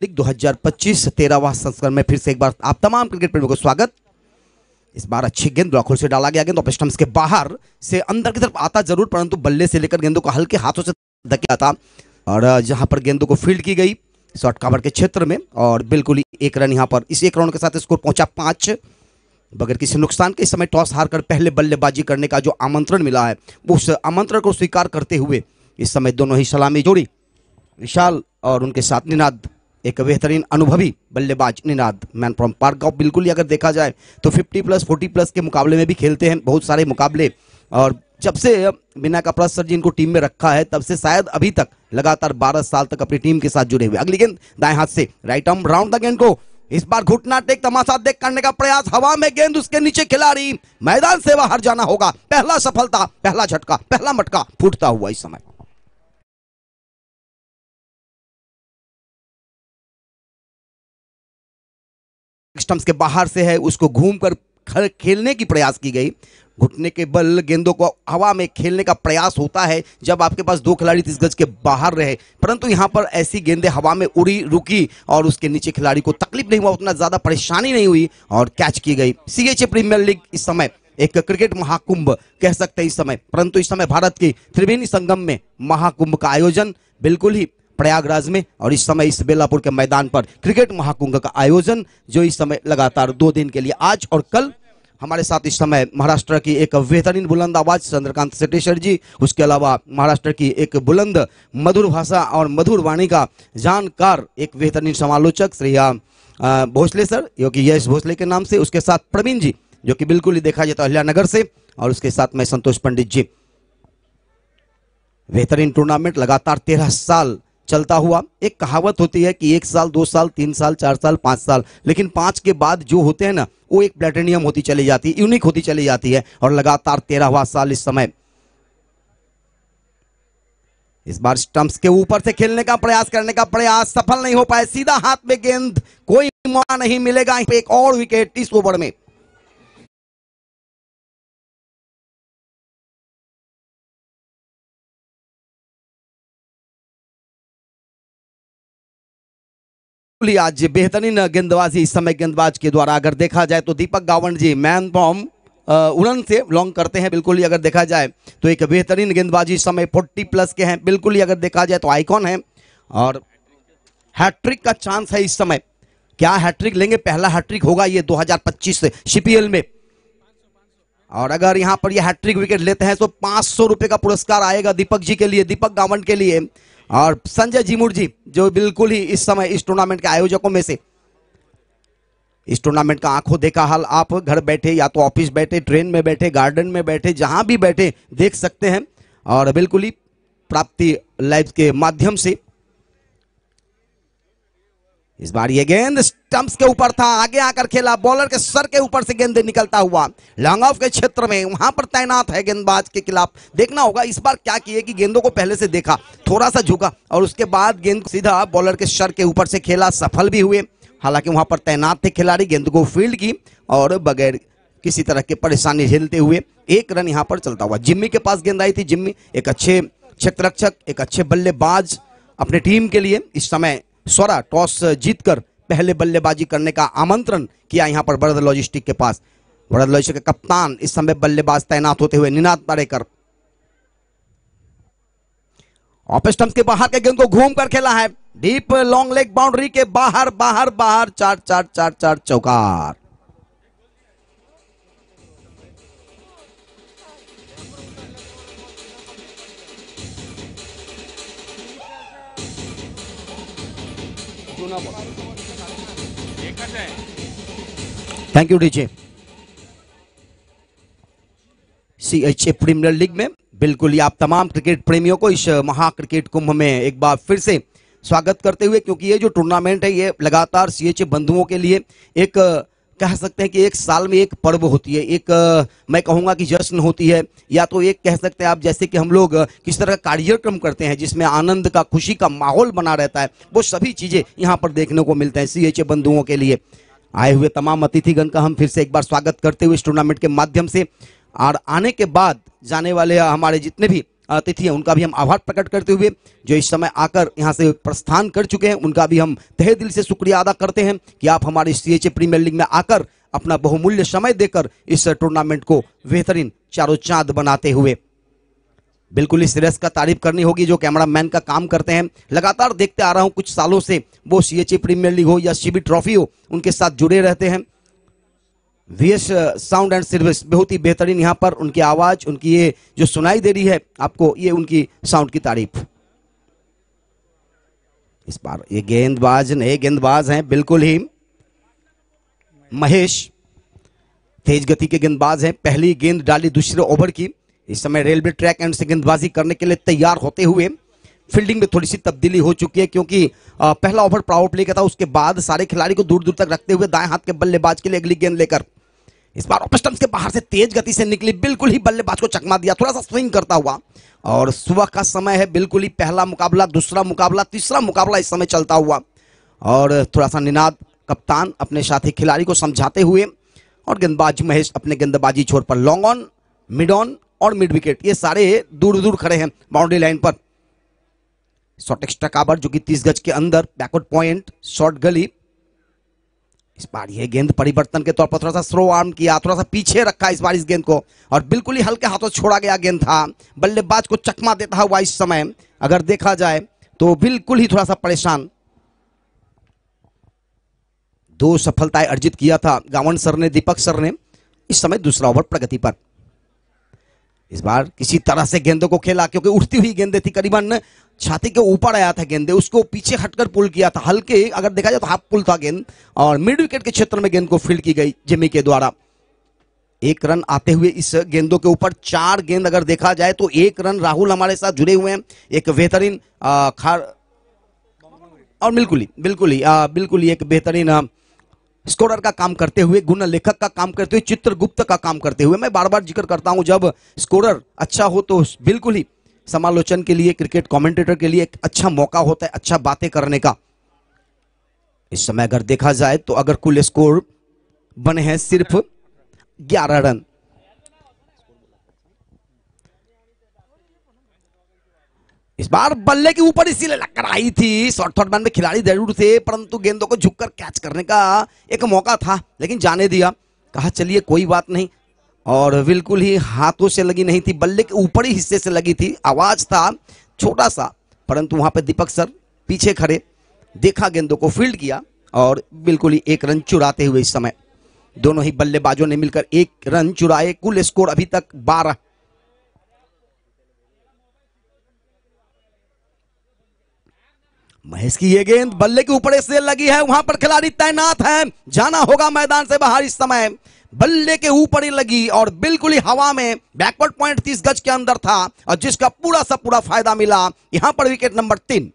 League 2025 13वां संस्करण में फिर से एक बार आप तमाम क्रिकेट प्रेमियों को स्वागत। इस बार अच्छी गेंद ब्लॉक होल से डाला गया, गेंद ऑफ स्टंप्स के बाहर से अंदर की तरफ आता जरूर, परंतु बल्ले से लेकर गेंदों को हल्के हाथों से धकेला था और जहां पर गेंदों को फील्ड की गई शॉर्ट कवर के क्षेत्र में और बिल्कुल ही एक रन यहां पर इस एक रन के साथ स्कोर पहुंचा 5 बगैर किसी नुकसान के। इस समय टॉस हारकर पहले बल्लेबाजी करने का जो आमंत्रण मिला है उस आमंत्रण को स्वीकार करते हुए इस समय दोनों ही सलामी जोड़ी विशाल और उनके साथ निनाद, एक बेहतरीन अनुभवी बल्लेबाज निनाद मैन फ्रॉम पारगांव। बिल्कुल ही अगर देखा जाए तो 50+ 40+ के मुकाबले में भी खेलते हैं बहुत सारे मुकाबले, और जब से बिना कपड़ा सर जी इनको टीम में रखा है तब से शायद अभी तक लगातार 12 साल तक अपनी टीम के साथ जुड़े हुए। अगली गेंद दाएं हाथ से राइट आर्म राउंड द गेंद को इस बार घुटना टेक तमाशा देख करने का प्रयास, हवा में गेंद उसके नीचे, खिलाड़ी मैदान से बाहर जाना होगा। पहला सफलता, पहला झटका, पहला मटका फूटता हुआ इस समय। स्टंप्स के बाहर से है, उसको घूमकर खेलने की प्रयास की गई। घुटने के बल गेंदों को हवा में खेलने का प्रयास होता है जब आपके पास दो खिलाड़ी 30 गज के बाहर रहे, परंतु यहां पर ऐसी गेंदें हवा में उड़ी रुकी और उसके नीचे खिलाड़ी को तकलीफ नहीं हुआ, उतना ज्यादा परेशानी नहीं हुई और कैच की गई। सीएचए प्रीमियर लीग इस समय एक क्रिकेट महाकुंभ कह सकते हैं इस समय, परंतु इस समय भारत की त्रिवेणी संगम में महाकुंभ का आयोजन बिल्कुल ही प्रयागराज में, और इस समय इस बेलापुर के मैदान पर क्रिकेट महाकुंभ का आयोजन जो इस समय लगातार 2 दिन के लिए आज और कल। हमारे साथ इस समय महाराष्ट्र की एक बेहतरीन बुलंद आवाज चंद्रकांत सेटेश्वर जी, उसके अलावा महाराष्ट्र की एक बुलंद मधुर भाषा और मधुर वाणी का जानकार एक बेहतरीन समालोचक श्री भोसले सर, जो कि यश भोसले के नाम से, उसके साथ प्रवीण जी जो कि बिल्कुल ही देखा जाए तो अहिल्यानगर से, और उसके साथ में संतोष पंडित जी। बेहतरीन टूर्नामेंट लगातार 13 साल चलता हुआ। एक कहावत होती है कि 1 साल 2 साल 3 साल 4 साल 5 साल, लेकिन 5 के बाद जो होते हैं ना वो एक प्लेटिनियम होती चली जाती है, यूनिक होती चली जाती है, और लगातार 13वां साल इस समय। इस बार स्टंप्स के ऊपर से खेलने का प्रयास करने का प्रयास सफल नहीं हो पाए, सीधा हाथ में गेंद, कोई मौका नहीं मिलेगा। एक और विकेट इस ओवर में। आज बेहतरीन गेंदबाजी इस समय गेंदबाज के द्वारा अगर देखा जाए तो दीपक गावंड जी मैन फ्रॉम उड़न से लॉन्ग करते हैं। बिल्कुल ही अगर देखा जाए तो एक बेहतरीन गेंदबाजी इस समय 40+ के हैं, बिल्कुल ही अगर देखा जाए तो आइकॉन है, और हैट्रिक का चांस है इस समय। क्या हैट्रिक लेंगे? पहला हैट्रिक होगा ये 2025 सीपीएल में, और अगर यहां पर ये हैट्रिक विकेट लेते हैं तो 500 रुपए का पुरस्कार आएगा दीपक जी के लिए, दीपक गावंड के लिए। और संजय जीमुर जी जो बिल्कुल ही इस समय इस टूर्नामेंट के आयोजकों में से, इस टूर्नामेंट का आंखों देखा हाल आप घर बैठे या तो ऑफिस बैठे, ट्रेन में बैठे, गार्डन में बैठे, जहां भी बैठे देख सकते हैं, और बिल्कुल ही प्राप्ति लाइव के माध्यम से। इस बार ये गेंद स्टंप्स के ऊपर था, आगे आकर खेला, बॉलर के सर के ऊपर से गेंद निकलता हुआ लॉन्ग ऑफ के क्षेत्र में, वहां पर तैनात है गेंदबाज के खिलाफ। देखना होगा इस बार क्या किए कि गेंदों को पहले से देखा, थोड़ा सा झुका और उसके बाद गेंद सीधा बॉलर के सर के ऊपर से खेला, सफल भी हुए। हालांकि वहां पर तैनात थे खिलाड़ी, गेंद को फील्ड की और बगैर किसी तरह की परेशानी झेलते हुए 1 रन यहां पर चलता हुआ। जिम्मी के पास गेंद आई थी, जिम्मी एक अच्छे क्षेत्ररक्षक, एक अच्छे बल्लेबाज अपने टीम के लिए। इस समय स्वरा टॉस जीतकर पहले बल्लेबाजी करने का आमंत्रण किया यहां पर बड़द लॉजिस्टिक के पास। बड़द लॉजिस्टिक के कप्तान इस समय बल्लेबाज तैनात होते हुए निनाद पारेकर। ऑफ स्टंप्स के बाहर के गेंद को घूम कर खेला है, डीप लॉन्ग लेग बाउंड्री के बाहर बाहर बाहर, 4 चौकार। Thank you DJ. CHA premier league में बिल्कुल ही आप तमाम क्रिकेट प्रेमियों को इस महा क्रिकेट कुंभ में एक बार फिर से स्वागत करते हुए, क्योंकि ये जो टूर्नामेंट है ये लगातार सीएचए बंधुओं के लिए एक कह सकते हैं कि एक साल में एक पर्व होती है, एक मैं कहूंगा कि जश्न होती है, या तो एक कह सकते हैं आप जैसे कि हम लोग किस तरह का कार्यक्रम करते हैं जिसमें आनंद का, खुशी का माहौल बना रहता है, वो सभी चीजें यहाँ पर देखने को मिलते हैं सीएचए बंधुओं के लिए। आए हुए तमाम अतिथिगण का हम फिर से एक बार स्वागत करते हुए इस टूर्नामेंट के माध्यम से, और आने के बाद जाने वाले हमारे जितने भी अतिथि हैं उनका भी हम आभार प्रकट करते हुए जो इस समय आकर यहाँ से प्रस्थान कर चुके हैं उनका भी हम तहे दिल से शुक्रिया अदा करते हैं कि आप हमारी CHA प्रीमियर लीग में आकर अपना बहुमूल्य समय देकर इस टूर्नामेंट को बेहतरीन चारों चांद बनाते हुए। बिल्कुल इस रेस का तारीफ करनी होगी जो कैमरामैन का काम करते हैं। लगातार देखते आ रहा हूं कुछ सालों से, वो CHA प्रीमियर लीग हो या CB ट्रॉफी हो, उनके साथ जुड़े रहते हैं। VS साउंड एंड सर्विस बहुत ही बेहतरीन, यहाँ पर उनकी आवाज, उनकी ये जो सुनाई दे रही है आपको, ये उनकी साउंड की तारीफ। इस बार ये गेंदबाज नए गेंदबाज हैं, बिल्कुल ही महेश तेज गति के गेंदबाज हैं। पहली गेंद डाली दूसरे ओवर की। इस समय रेलवे ट्रैक एंड से गेंदबाजी करने के लिए तैयार होते हुए। फील्डिंग में थोड़ी सी तब्दीली हो चुकी है क्योंकि पहला ओवर पावर प्ले का था, उसके बाद सारे खिलाड़ी को दूर दूर तक रखते हुए दाएं हाथ के बल्लेबाज के लिए अगली गेंद लेकर इस बार ऑफ स्टंप्स के बाहर से तेज गति से निकली, बिल्कुल ही बल्लेबाज को चकमा दिया, थोड़ा सा स्विंग करता हुआ। और सुबह का समय है, बिल्कुल ही पहला मुकाबला, दूसरा मुकाबला, तीसरा मुकाबला इस समय चलता हुआ। और थोड़ा सा निनाद कप्तान अपने साथी खिलाड़ी को समझाते हुए, और गेंदबाज महेश अपने गेंदबाजी छोर पर लॉन्ग ऑन, मिड ऑन और मिड विकेट, ये सारे दूर दूर खड़े हैं बाउंड्री लाइन पर। शॉर्ट एक्स्ट्रा काबर जो कि 30 गज के अंदर, बैकवर्ड पॉइंट, शॉर्ट गली। इस बार ये गेंद परिवर्तन के तौर पर थोड़ा सा स्लो आर्म किया, थोड़ा सा पीछे रखा इस बार इस गेंद को, और बिल्कुल ही हल्के हाथों छोड़ा गया गेंद था। बल्लेबाज को चकमा देता हुआ इस समय अगर देखा जाए तो बिल्कुल ही थोड़ा सा परेशान। 2 सफलताएं अर्जित किया था गावन सर ने, दीपक सर ने। इस समय दूसरा ओवर प्रगति पर। इस बार किसी तरह से गेंदों को खेला क्योंकि उठती हुई गेंदें थी, करीबन छाती के ऊपर आया था गेंदे, उसको पीछे हटकर पुल किया था, हल्के अगर देखा जाए तो हाफ पुल था गेंद, और मिड विकेट के क्षेत्र में गेंद को फील्ड की गई जिमी के द्वारा। 1 रन आते हुए इस गेंदों के ऊपर 4 गेंद अगर देखा जाए तो 1 रन राहुल हमारे साथ जुड़े हुए हैं। एक बेहतरीन और बिल्कुल ही एक बेहतरीन स्कोरर का काम करते हुए, गुण लेखक का काम करते हुए, चित्रगुप्त का काम करते हुए। मैं बार बार जिक्र करता हूं जब स्कोरर अच्छा हो तो बिल्कुल ही समालोचन के लिए, क्रिकेट कमेंटेटर के लिए एक अच्छा मौका होता है अच्छा बातें करने का। इस समय अगर देखा जाए तो अगर कुल स्कोर बने हैं सिर्फ 11 रन। इस बार बल्ले के ऊपर इसीलिए लगकर आई थी, शॉर्ट थर्ड मैन में खिलाड़ी जरूर थे परंतु गेंदों को झुककर कैच करने का एक मौका था लेकिन जाने दिया। कहा चलिए कोई बात नहीं, और बिल्कुल ही हाथों से लगी नहीं थी, बल्ले के ऊपरी हिस्से से लगी थी। आवाज था छोटा सा, परंतु वहां पे दीपक सर पीछे खड़े, देखा गेंदों को, फील्ड किया और बिल्कुल ही 1 रन चुराते हुए इस समय दोनों ही बल्लेबाजों ने मिलकर 1 रन चुराए। कुल स्कोर अभी तक 12। महेश की ये गेंद बल्ले के ऊपर से लगी है, वहां पर खिलाड़ी तैनात है, जाना होगा मैदान से बाहर। इस समय बल्ले के ऊपर ही लगी और बिल्कुल ही हवा में, बैकवर्ड पॉइंट 30 गज के अंदर था और जिसका पूरा सा पूरा फायदा मिला। यहां पर विकेट नंबर 3।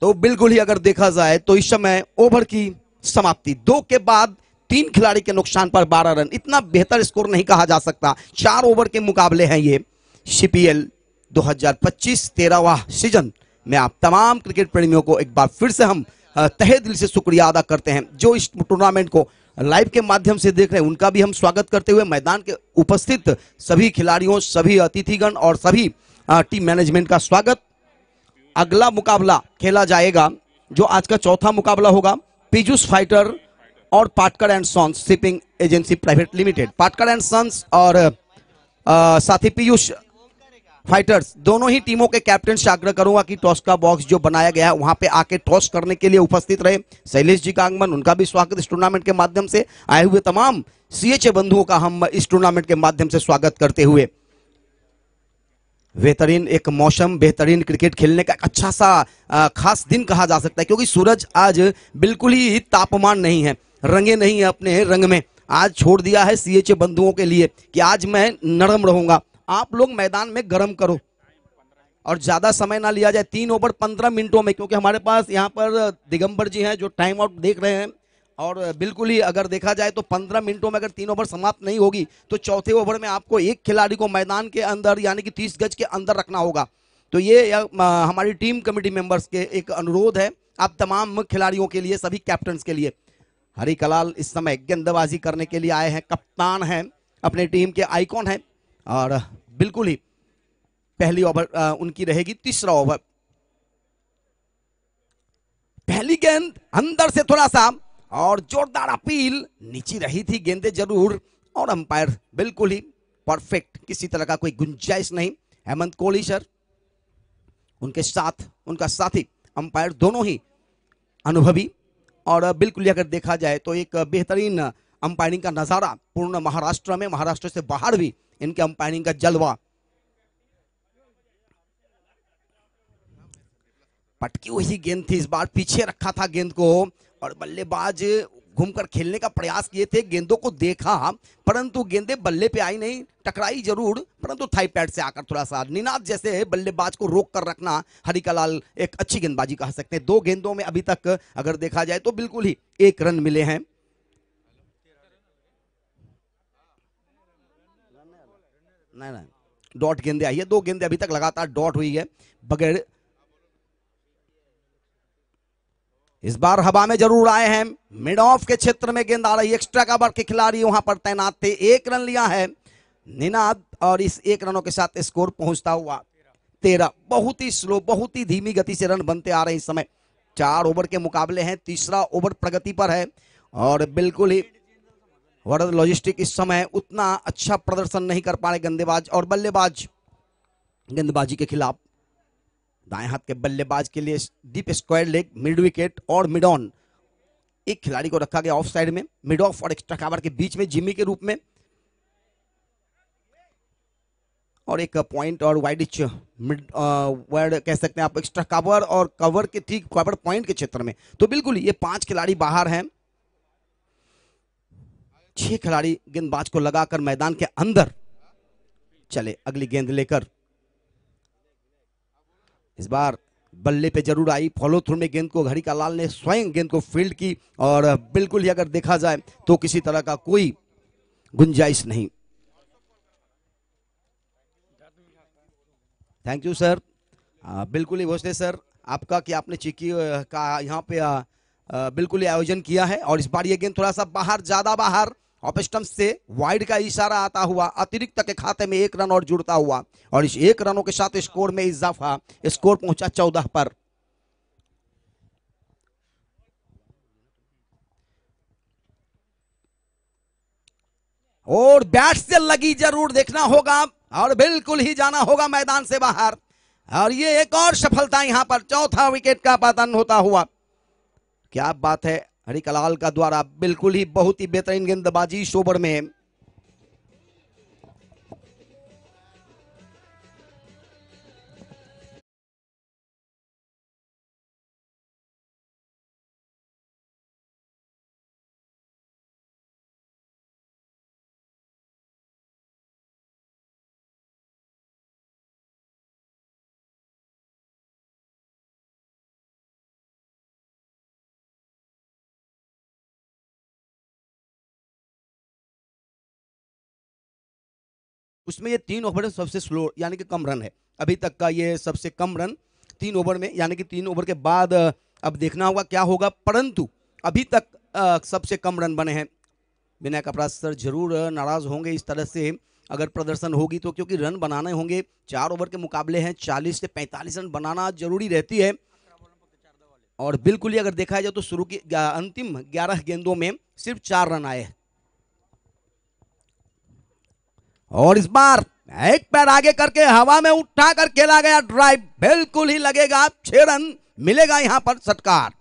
तो बिल्कुल ही अगर देखा जाए तो इस समय ओवर की समाप्ति, 2 के बाद 3 खिलाड़ी के नुकसान पर 12 रन, इतना बेहतर स्कोर नहीं कहा जा सकता। 4 ओवर के मुकाबले हैं ये। CPL 2025 13वां सीजन में आप तमाम क्रिकेट प्रेमियों को एक बार फिर से हम तहे दिल से शुक्रिया अदा करते हैं। जो इस टूर्नामेंट को लाइव के माध्यम से देख रहे हैं उनका भी हम स्वागत करते हुए मैदान के उपस्थित सभी खिलाड़ियों, सभी अतिथिगण और सभी टीम मैनेजमेंट का स्वागत। अगला मुकाबला खेला जाएगा जो आज का चौथा मुकाबला होगा, पीयूष फाइटर और Patkar and sons shipping agency private limited. Patkar and sons और साथी पीयूष फाइटर्स, दोनों ही टीमों के कैप्टन से आग्रह करूंगा कि टॉस का बॉक्स जो बनाया गया है वहां पे आके टॉस करने के लिए उपस्थित रहे। शैलेश जी का आगमन, उनका भी स्वागत इस टूर्नामेंट के माध्यम से। आए हुए तमाम CHA बंधुओं का हम इस टूर्नामेंट के माध्यम से स्वागत करते हुए, बेहतरीन एक मौसम, बेहतरीन क्रिकेट खेलने का अच्छा सा खास दिन कहा जा सकता है क्योंकि सूरज आज बिल्कुल ही तापमान नहीं है, रंगे नहीं है अपने रंग में। आज छोड़ दिया है CHA बंधुओं के लिए कि आज मैं नरम रहूंगा, आप लोग मैदान में गर्म करो और ज्यादा समय ना लिया जाए। 3 ओवर 15 मिनटों में, क्योंकि हमारे पास यहाँ पर दिगंबर जी हैं जो टाइम आउट देख रहे हैं, और बिल्कुल ही अगर देखा जाए तो 15 मिनटों में अगर 3 ओवर समाप्त नहीं होगी तो चौथे ओवर में आपको एक खिलाड़ी को मैदान के अंदर यानी कि 30 गज के अंदर रखना होगा। तो ये हमारी टीम कमेटी मेंबर्स के एक अनुरोध है आप तमाम खिलाड़ियों के लिए, सभी कैप्टन्स के लिए। हरिकलाल इस समय गेंदबाजी करने के लिए आए हैं, कप्तान हैं, अपने टीम के आइकॉन हैं और बिल्कुल ही पहली ओवर उनकी रहेगी, तीसरा ओवर। पहली गेंद अंदर से थोड़ा सा और जोरदार अपील, नीचे रही थी गेंदें जरूर और अंपायर बिल्कुल ही परफेक्ट, किसी तरह का कोई गुंजाइश नहीं। हेमंत कोहली सर, उनके साथ उनका साथी अंपायर दोनों ही अनुभवी और बिल्कुल ही अगर देखा जाए तो एक बेहतरीन अंपायरिंग का नजारा पूर्ण महाराष्ट्र में, महाराष्ट्र से बाहर भी इनके अंपायरिंग का जलवा। पटकी हुई गेंद थी, इस बार पीछे रखा था गेंद को और बल्लेबाज घूमकर खेलने का प्रयास किए थे, गेंदों को देखा परंतु गेंदें बल्ले पे आई नहीं, टकराई जरूर परंतु थाई पैड से आकर थोड़ा सा निनाद जैसे बल्लेबाज को रोक कर रखना हरिकलाल एक अच्छी गेंदबाजी कह सकते हैं। 2 गेंदों में अभी तक अगर देखा जाए तो बिल्कुल ही 1 रन मिले हैं। नहीं, डॉट गेंदे आई है, 2 गेंदें अभी तक लगातार डॉट हुई है बगैर। इस बार हवा में जरूर आए हैं, मिड ऑफ के क्षेत्र में गेंद आ रही है, एक्स्ट्रा कवर के खिलाड़ी वहां पर तैनात थे। 1 रन लिया है निनाद और इस 1 रनों के साथ स्कोर पहुंचता हुआ 13। बहुत ही स्लो, बहुत ही धीमी गति से रन बनते आ रहे हैं इस समय। 4 ओवर के मुकाबले हैं, तीसरा ओवर प्रगति पर है और बिल्कुल ही वरुण लॉजिस्टिक इस समय उतना अच्छा प्रदर्शन नहीं कर पा रहे गेंदबाज और बल्लेबाज। गेंदबाजी के खिलाफ दाएं हाथ के बल्लेबाज के लिए deep square leg, mid wicket और मिड ऑन, एक खिलाड़ी को रखा गया ऑफ साइड में, मिड ऑफ और एक्स्ट्रा कवर के बीच में जिम्मी के रूप में, और एक पॉइंट और वाइड इच मिड वर्ड कह सकते हैं आप, एक्स्ट्रा कवर और कवर के ठीक कवर पॉइंट के क्षेत्र में। तो बिल्कुल ये 5 खिलाड़ी बाहर हैं, 6 खिलाड़ी गेंदबाज को लगाकर मैदान के अंदर चले अगली गेंद लेकर। इस बार बल्ले पे जरूर आई, फॉलो थ्रू में गेंद को हरिकलाल ने स्वयं गेंद को फील्ड की और बिल्कुल ही अगर देखा जाए तो किसी तरह का कोई गुंजाइश नहीं। थैंक यू सर, बिल्कुल ही भोसले सर आपका कि आपने चिक्की का यहाँ पे बिल्कुल ही आयोजन किया है। और इस बार ये गेंद थोड़ा सा बाहर, ज्यादा बाहर, ऑफ स्टंप से वाइड का इशारा आता हुआ अतिरिक्त के खाते में 1 रन और जुड़ता हुआ और इस 1 रनों के साथ स्कोर में इजाफा, स्कोर पहुंचा 14 पर। और बैट से लगी जरूर देखना होगा और बिल्कुल ही जाना होगा मैदान से बाहर और ये एक और सफलता यहां पर, चौथा विकेट का पतन होता हुआ। क्या बात है हरिकलाल का द्वारा, बिल्कुल ही बहुत ही बेहतरीन गेंदबाजी इस ओवर में। उसमें ये 3 ओवर सबसे स्लो यानी कि कम रन है, अभी तक का ये सबसे कम रन 3 ओवर में, यानी कि 3 ओवर के बाद अब देखना होगा क्या होगा, परंतु अभी तक सबसे कम रन बने हैं। विनायक अपराध सर जरूर नाराज होंगे इस तरह से अगर प्रदर्शन होगी तो, क्योंकि रन बनाने होंगे, 4 ओवर के मुकाबले हैं, 40 से 45 रन बनाना जरूरी रहती है। और बिल्कुल ही अगर देखा जाए तो शुरू की अंतिम 11 गेंदों में सिर्फ 4 रन आए और इस बार एक पैर आगे करके हवा में उठाकर खेला गया ड्राइव, बिल्कुल ही लगेगा 6 रन मिलेगा यहां पर षटकार।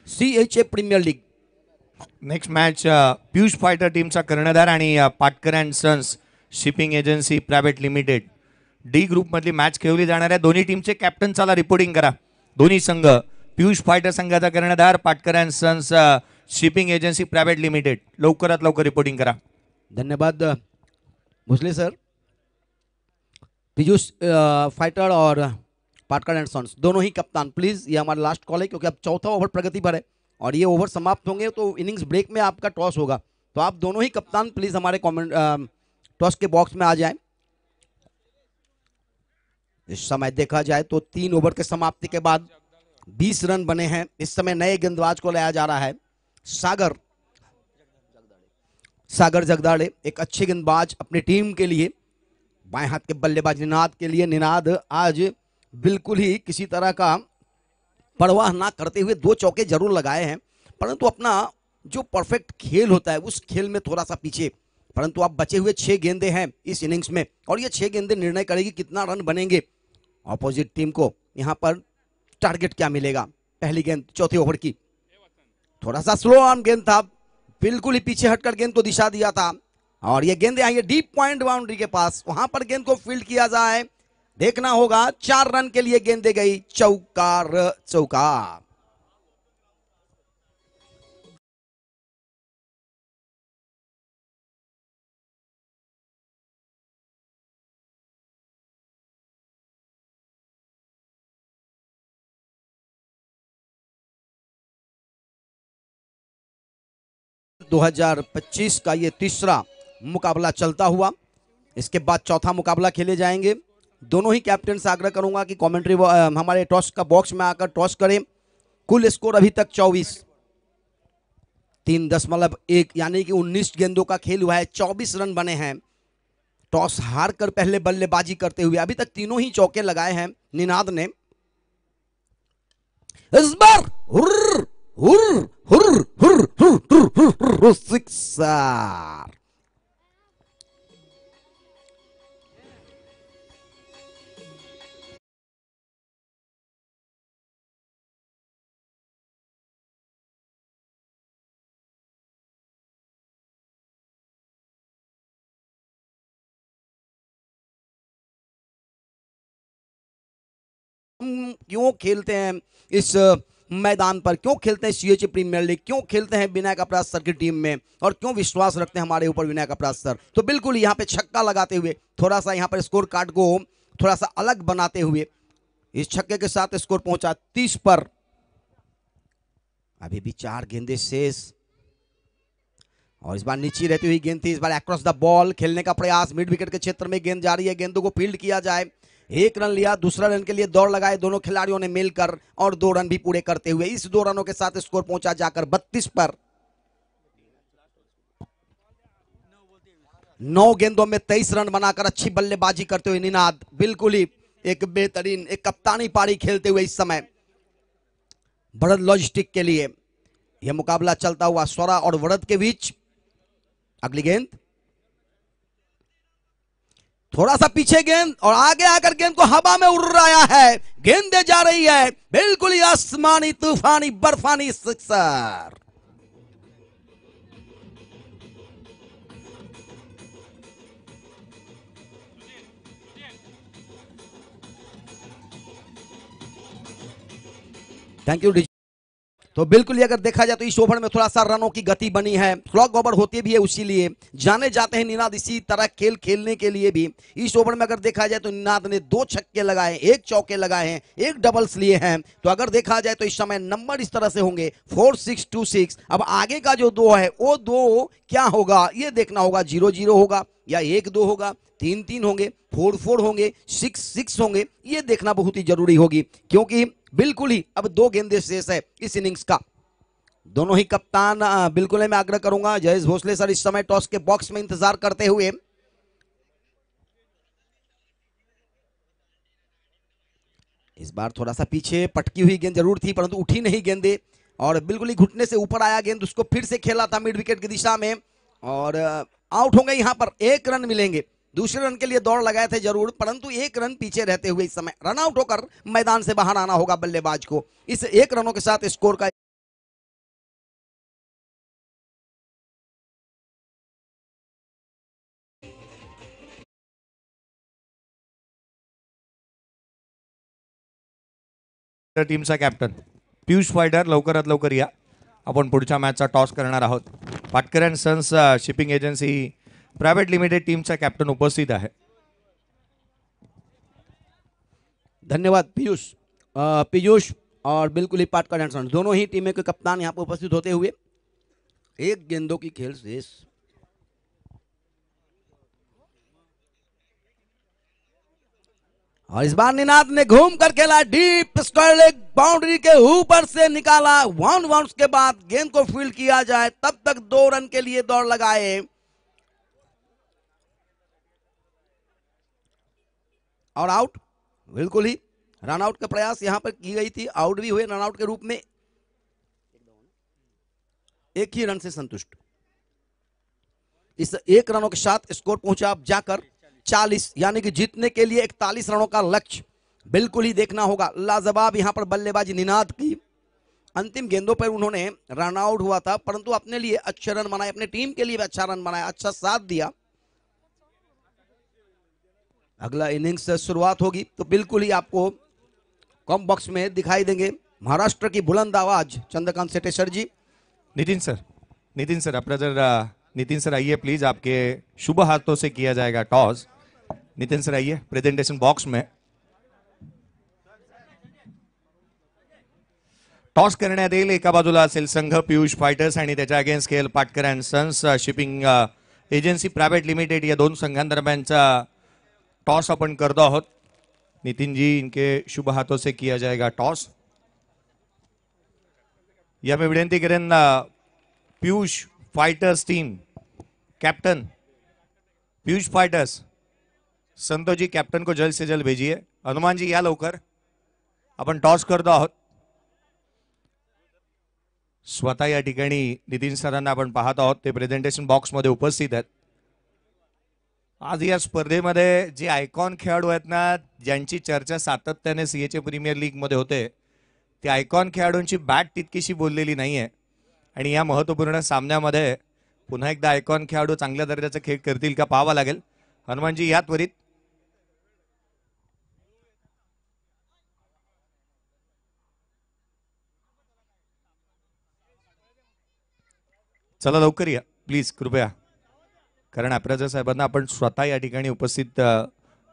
CHA premier league next match Piyush fighter टीमचा कर्णधार आणि Patkar and sons shipping agency private limited D group मधली मॅच खेळवली जाणार आहे। दोन्ही टीमचे कॅप्टन चला रिपोर्टिंग करा। दोन्ही संघ, पियुष फायटर संघाचा कर्णधार, Patkar and sons shipping agency private limited, लवकरात लवकर रिपोर्टिंग करा। धन्यवाद भोसले सर। पीयूष फाइटर और पाटकर एंड सन्स दोनों ही कप्तान प्लीज, ये हमारा लास्ट कॉल है क्योंकि अब चौथा ओवर प्रगति पर है और ये ओवर समाप्त होंगे तो इनिंग्स ब्रेक में आपका टॉस होगा, तो आप दोनों ही कप्तान प्लीज हमारे कमेंट टॉस के बॉक्स में आ जाएं। इस समय देखा जाए तो 3 ओवर के समाप्ति के बाद 20 रन बने हैं। इस समय नए गेंदबाज को लाया जा रहा है, सागर जगदाड़े, एक अच्छे गेंदबाज अपनी टीम के लिए, बाएं हाथ के बल्लेबाज निनाद के लिए। निनाद आज बिल्कुल ही किसी तरह का परवाह ना करते हुए 2 चौके जरूर लगाए हैं, परंतु अपना जो परफेक्ट खेल होता है उस खेल में थोड़ा सा पीछे। परंतु अब बचे हुए 6 गेंदे हैं इस इनिंग्स में और ये 6 गेंदे निर्णय करेगी कितना रन बनेंगे ऑपोजिट टीम को। यहां पर टारगेट क्या मिलेगा। पहली गेंद चौथे ओवर की, थोड़ा सा स्लो ऑन गेंद था, बिल्कुल ही पीछे हटकर गेंद को दिशा दिया था और ये गेंदें आई है डीप पॉइंट बाउंड्री के पास, वहां पर गेंद को फील्ड किया जाए, देखना होगा। 4 रन के लिए गेंदे गई, चौका। 2025 का ये तीसरा मुकाबला चलता हुआ, इसके बाद चौथा मुकाबला खेले जाएंगे। दोनों ही कैप्टन से आग्रह करूंगा कि कमेंट्री हमारे टॉस का बॉक्स में आकर टॉस करें। कुल स्कोर अभी तक 24, 3.1 यानी कि 19 गेंदों का खेल हुआ है, 24 रन बने हैं। टॉस हार कर पहले बल्लेबाजी करते हुए अभी तक तीनों ही चौके लगाए हैं निनाद ने। इस बार सिक्सर। क्यों खेलते हैं इस मैदान पर, क्यों खेलते हैं सीएचए प्रीमियर लीग, क्यों खेलते हैं विनायक अपराध सर की टीम में और क्यों विश्वास रखते हैं हमारे ऊपर विनायक अपराध सर। तो बिल्कुल यहाँ पे छक्का लगाते हुए थोड़ा सा यहाँ पर स्कोर कार्ड को थोड़ा सा अलग बनाते हुए इस छक्के के साथ स्कोर पहुंचा 30 पर। अभी भी 4 गेंदे शेष और इस बार नीचे रहती हुई गेंद थी, इस बार अक्रॉस द बॉल खेलने का प्रयास, मिड विकेट के क्षेत्र में गेंद जा रही है, गेंदों को फील्ड किया जाए। 1 रन लिया, दूसरा रन के लिए दौड़ लगाए दोनों खिलाड़ियों ने मिलकर और 2 रन भी पूरे करते हुए इस 2 रनों के साथ स्कोर पहुंचा जाकर 32 पर। 9 गेंदों में 23 रन बनाकर अच्छी बल्लेबाजी करते हुए निनाद बिल्कुल ही एक बेहतरीन एक कप्तानी पारी खेलते हुए इस समय बढ़त लॉजिस्टिक के लिए यह मुकाबला चलता हुआ स्वरा और बढ़त के बीच। अगली गेंद थोड़ा सा पीछे गेंद और आगे आकर गेंद को हवा में उड़ रहा है, गेंदे जा रही है बिल्कुल ही आसमानी तूफानी बर्फानी सिक्सर। Thank you. तो बिल्कुल ही अगर देखा जाए तो इस ओवर में थोड़ा सा रनों की गति बनी है, फ्लॉग ओवर होती भी है, उसीलिए जाने जाते हैं निनाद इसी तरह खेल खेलने के लिए भी। इस ओवर में अगर देखा जाए तो निनाद ने 2 छक्के लगाए, 1 चौके लगाए हैं, 1 डबल्स लिए हैं। तो अगर देखा जाए तो इस समय नंबर इस तरह से होंगे 4-6-2-6। अब आगे का जो 2 है वो 2 क्या होगा ये देखना होगा, 0-0 होगा या 1-2 होगा, 3-3 होंगे, 4-4 होंगे, 6-6 होंगे, ये देखना बहुत ही जरूरी होगी क्योंकि बिल्कुल ही अब 2 गेंदे शेष है इस इनिंग्स का। दोनों ही कप्तान बिल्कुल मैं आग्रह करूंगा, जयेश भोसले सर इस समय टॉस के बॉक्स में इंतजार करते हुए। इस बार थोड़ा सा पीछे पटकी हुई गेंद जरूर थी परंतु उठी नहीं गेंदे और बिल्कुल ही घुटने से ऊपर आया गेंद, उसको फिर से खेला था मिड विकेट की दिशा में और आउट होंगे। यहां पर 1 रन मिलेंगे, दूसरे रन के लिए दौड़ लगाए थे जरूर परंतु 1 रन पीछे रहते हुए इस समय रन आउट होकर मैदान से बाहर आना होगा बल्लेबाज को। इस 1 रनों के साथ स्कोर का टीमचा कॅप्टन पियुष फायटर लवकरात लवकर या, आपण पुढच्या मॅचचा टॉस करणार आहोत। Patkar and sons shipping agency private limited टीमचा कॅप्टन उपस्थित आहे. धन्यवाद पीयूष. पीयूष और बिल्कुल ही पाटकर एंड सन्स दोनों ही टीमें के कप्तान यहाँ पर उपस्थित होते हुए एक गेंदों की खेल शेष. और इस बार निनाद ने घूम कर खेला डीप स्क्वायर लेग बाउंड्री के ऊपर से निकाला. 1 के बाद गेंद को फील्ड किया जाए तब तक 2 रन के लिए दौड़ लगाए और आउट. बिल्कुल ही रन आउट का प्रयास यहां पर की गई थी. आउट भी हुए रन आउट के रूप में. एक ही रन से संतुष्ट. इस 1 रनों के साथ स्कोर पहुंचा अब जाकर 40, यानी कि जीतने के लिए 41 रनों का लक्ष्य बिल्कुल ही देखना होगा. लाजवाब यहां पर बल्लेबाजी निनाद की. अंतिम गेंदों पर उन्होंने रन आउट हुआ था परंतु अपने लिए अच्छे रन बनाए, अपने टीम के लिए भी अच्छा रन बनाया, अच्छा साथ दिया. अगला इनिंग्स से शुरुआत होगी तो बिल्कुल ही आपको कॉम बॉक्स में दिखाई देंगे महाराष्ट्र की बुलंद आवाज चंद्रकांत सेटेश्वर जी. नितिन सर अपना जर नितिन सर आइए प्लीज. आपके शुभ हाथों से किया जाएगा टॉस. नितिन सर आइए प्रेजेंटेशन बॉक्स में. टॉस करण्यात येईल. एका बाजूला असेल संघ पियुष फायटर्स आणि त्याच्या अगेन्स्ट खेळ Patkar and sons shipping agency private limited. या दोन संघांदरम्यानचा टॉस आपण करतो आहोत. नितिन जी इनके शुभ हाथों से किया जाएगा टॉस. या मैं विनंती करेन Piyush fighters team captain Piyush fighters Santosh ji captain को जल्द से जल्द भेजिए. हनुमान जी या लवकर. आपण टॉस करतो आहोत. स्वतः या ठिकाणी नितीन सरांना आपण पाहत आहोत. ते प्रेझेंटेशन बॉक्स मध्ये उपस्थित आहेत. आज या स्पर्धेमध्ये जे आयकॉन खेळाडू आहेत ना, ज्यांची चर्चा सातत्याने सीएचे प्रीमियर लीग मध्ये होते, त्या आयकॉन खेळाडूंची बॅट तितकीशी बोललेली नाहीये. आणि या महत्त्वपूर्ण सामन्यामध्ये पुन्हा एकदा आयकॉन खेळाडू चांगल्या दर्जाचा खेळ करतील का पाहावा लागेल. हनुमानजी या त्वरित. चला लवकर या प्लीज कृपया. कारण अप्राजर साहेबांना आपण स्वतः या ठिकाणी उपस्थित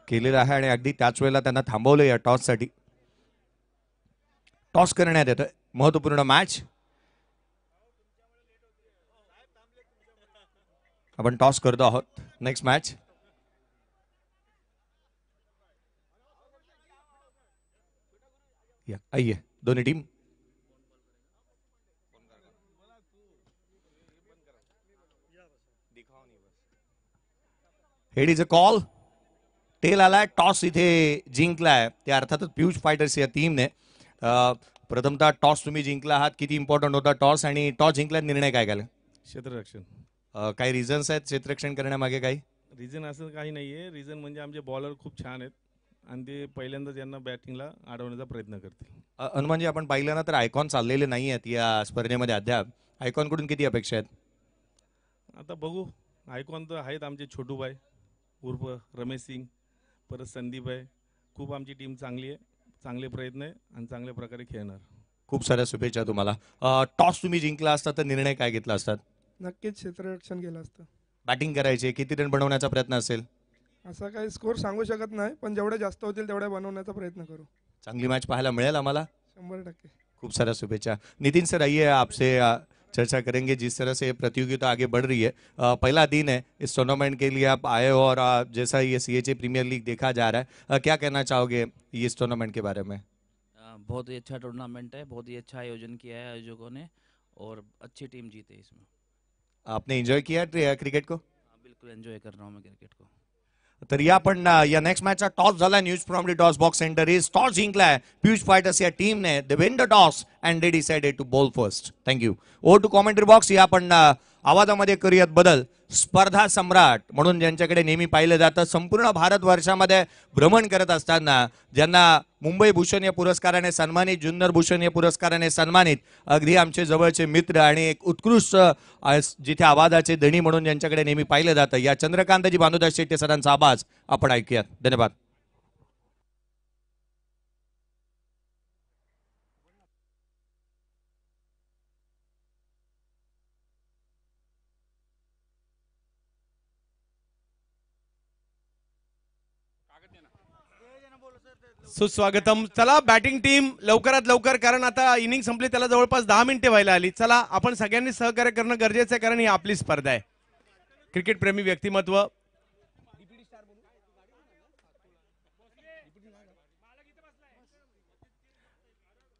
केलेलं आहे आणि अगदी त्याच वेळेला त्यांना थांबवलं या टॉससाठी. टॉस करण्यात येतोय. महत्त्वपूर्ण मॅच. आपण टॉस करतो आहोत. Next match. या आइए दोन्ही team. Head is a call. Tail आलाय. टॉस इथे जिंकलाय ते अर्थातच पियुष फायटर्स या टीमने. प्रथमतः टॉस तुम्ही जिंकला आहात. किती इम्पॉर्टंट होता टॉस आणि टॉस जिंकल्यात निर्णय काय केला? क्षेत्ररक्षण. काही रिझन्स आहेत क्षेत्ररक्षण करण्यामागे? काही रिझन असं काही नाही आहे. रिझन म्हणजे आमचे बॉलर खूप छान आहेत आणि ते पहिल्यांदाच यांना बॅटिंगला अडवण्याचा प्रयत्न करतील. हनुमानजी आपण पाहिलं ना तर आयकॉन चाललेले नाही आहेत या स्पर्धेमध्ये अद्याप. आयकॉनकडून किती अपेक्षा आहेत? आता बघू. आयकॉन तर आहेत आमचे छोटूबाई उर्फ रमेश सिंग, परत संदीप आहे. खूप आमची टीम चांगली आहे. चांगले प्रयत्न आहे आणि चांगल्या प्रकारे खेळणार. खूप साऱ्या शुभेच्छा तुम्हाला. टॉस तुम्ही जिंकला असता तर निर्णय काय घेतला असतात? नक्कीच क्षेत्ररक्षण केलं असतं. बॅटिंग करायचे. किती रन बनवण्याचा प्रयत्न असेल? असा काही स्कोर सांगू शकत नाही पण जेवढे जास्त होतील तेवढे बनवण्याचा प्रयत्न करू. चांगली मॅच पाहायला मिळेल आम्हाला. 100%. खूप सारा शुभेच्छा. नितिन सर आइए आपसे चर्चा करेंगे जिस तरह से प्रतियोगिता आगे बढ़ रही है. पहला दिन है इस टूर्नामेंट के लिए आप आए हो और जैसा ये सीएचए प्रीमियर लीग देखा जा रहा है, क्या कहना चाहोगे इस टूर्नामेंट के बारे में? बहुत ही अच्छा टूर्नामेंट है. बहुत ही अच्छा आयोजन किया है आयोजकों ने और अच्छी टीम जीते इसमें. आपने एंजॉय किया क्रिकेट को? बिल्कुल एंजॉय कर रहा हूँ मैं क्रिकेट को. तर या पण या नेक्स्ट मॅचचा टॉस झाला. News from the toss box centre is toss जिंकलाय पियुष फायटर्स या टीमने. They win the toss and they decided to bowl first. Thank you. Over to commentary box. या आपण आवाजामध्ये करूयात बदल. स्पर्धा सम्राट म्हणून ज्यांच्याकडे नेहमी पाहिलं जातं, संपूर्ण भारतवर्षामध्ये भ्रमण करत असताना ज्यांना मुंबई भूषण या पुरस्काराने सन्मानित, जुन्नर भूषण या पुरस्काराने सन्मानित, अगदी आमचे जवळचे मित्र आणि एक उत्कृष्ट जिथे आवाजाचे धणी म्हणून ज्यांच्याकडे नेहमी पाहिलं जातं, या चंद्रकांतजी भानुदास शेट्टे सरांचा आवाज आपण ऐकूयात. धन्यवाद. सुस्वागतम. चला बॅटिंग टीम लवकरात लवकर, कारण आता इनिंग संपली, त्याला जवळपास 10 मिनिटे व्हायला आली. चला आपण सगळ्यांनी सहकार्य करणं गरजेचं आहे, कारण ही आपली स्पर्धा आहे. क्रिकेट प्रेमी व्यक्तिमत्व,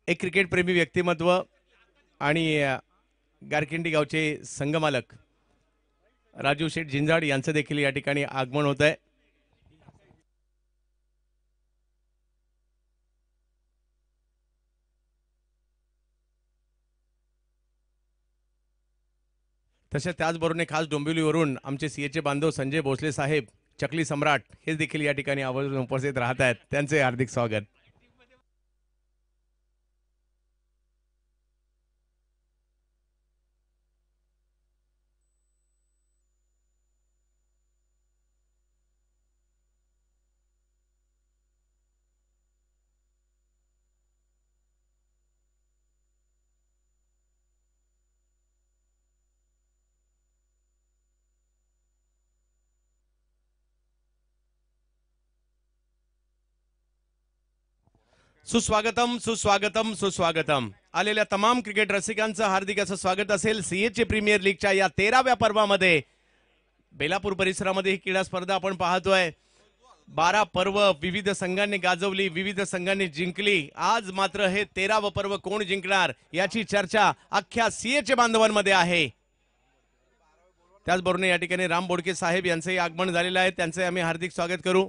एक क्रिकेट प्रेमी व्यक्तिमत्व आणि गारकिंडी गावचे संघमालक राजू शेठ झिंजाड यांचं देखील या ठिकाणी आगमन होत आहे. तसेच त्याचबरोबर खास डोंबिवलीवरून आमचे सीएचे बांधव संजय भोसले साहेब, चकली सम्राट, हे देखील या ठिकाणी आवर्जून उपस्थित राहत आहेत. त्यांचे हार्दिक स्वागत. सुस्वागतम सुस्वागतम सुस्वागतम. आलेल्या तमाम क्रिकेट रसिकांचं हार्दिक असं स्वागत असेल सीएचे प्रीमियर लीगच्या या 13व्या पर्वामध्ये. बेलापूर परिसरामध्ये ही क्रीडा स्पर्धा आपण पाहतोय. 12 पर्व विविध संघांनी गाजवली, विविध संघांनी जिंकली. आज मात्र हे 13वं पर्व कोण जिंकणार याची चर्चा अख्ख्या सीएचे बांधवांमध्ये आहे. त्याचबरोबर या ठिकाणी राम बोडके साहेब यांचंही आगमन झालेलं आहे, त्यांचे आम्ही हार्दिक स्वागत करू.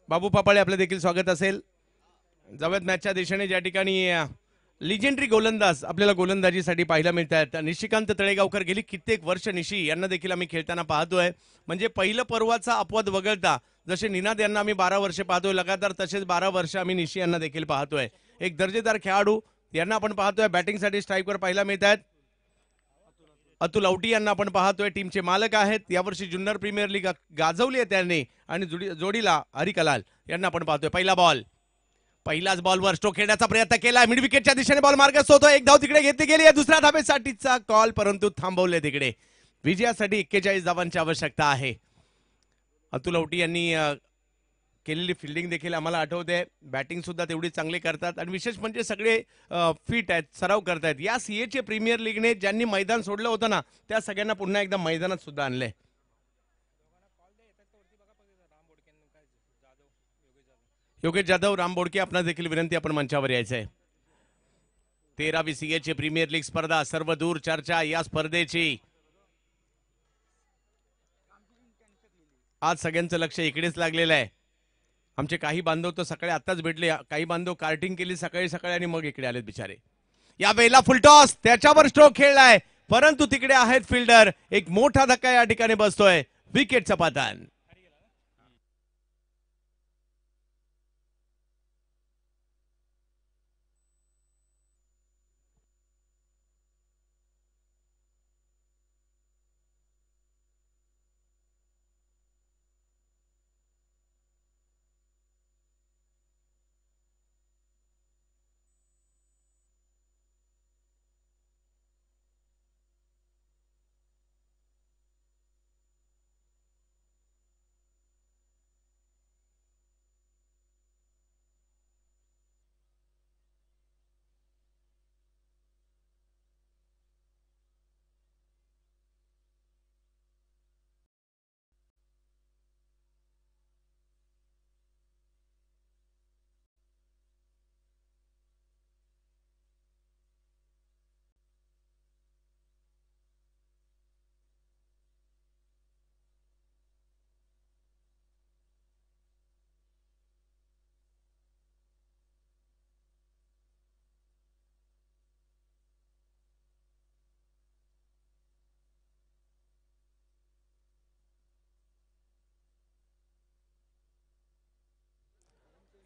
बाबू पापाळे आपलं देखील स्वागत असेल. जाऊयात मॅचच्या दिशेने, ज्या ठिकाणी लिजेंडरी गोलंदाज आपल्याला गोलंदाजीसाठी पाहायला मिळत आहेत. निशिकांत तळेगावकर गेली कित्येक वर्ष निशी यांना देखील आम्ही खेळताना पाहतोय. म्हणजे पहिलं पर्वाचा अपवाद वगळता जसे निनाद यांना आम्ही 12 वर्ष पाहतोय लगातार, तसेच 12 वर्ष आम्ही निशी यांना देखील पाहतोय. एक दर्जेदार खेळाडू यांना आपण पाहतोय. बॅटिंगसाठी स्ट्राईकवर पाहायला मिळत आहेत. अतुल औटी यांना आपण पाहतोय, टीमचे मालक आहेत. यावर्षी जुन्नर प्रीमियर लीग गाजवली आहे त्यांनी. आणि जोडीला हरी कलाल यांना आपण पाहतोय. पहिलाच बॉलवर स्ट्रोक खेळण्याचा प्रयत्न केला, मिड विकेटच्या दिशेने बॉल मार्गस्थ होतोय. एक धाव तिकडे घेतली गेली आहे, दुसऱ्या धावेसाठीचा कॉल परंतु थांबवले तिकडे. विजयासाठी 41 धावांची आवश्यकता आहे. अतुल औटी यांनी केलेली फिल्डिंग देखील आम्हाला आठवते. बॅटिंग सुद्धा तेवढी चांगली करतात आणि विशेष म्हणजे सगळे फिट आहेत, सराव करतायत. या सीएचे प्रीमियर लीगने ज्यांनी मैदान सोडलं होतं ना, त्या सगळ्यांना पुन्हा एकदा मैदानात सुद्धा आणले. योगेश जाधव, राम बोडके, आपणास देखील विनंती, आपण मंचावर यायचंय. 13वी सीएचे प्रीमियर लीग स्पर्धा, सर्वदूर चर्चा या स्पर्धेची. आज सगळ्यांचं लक्ष इकडेच लागलेलं आहे. आमचे काही बांधव तर सकाळी आताच भेटले, काही बांधव कार्टिंग केली सकाळी सकाळी आणि मग इकडे आलेत बिचारे. या वेळेला फुलटॉस, त्याच्यावर स्ट्रोक खेळलाय परंतु तिकडे आहेत फिल्डर. एक मोठा धक्का या ठिकाणी बसतोय. विकेटचं पतन.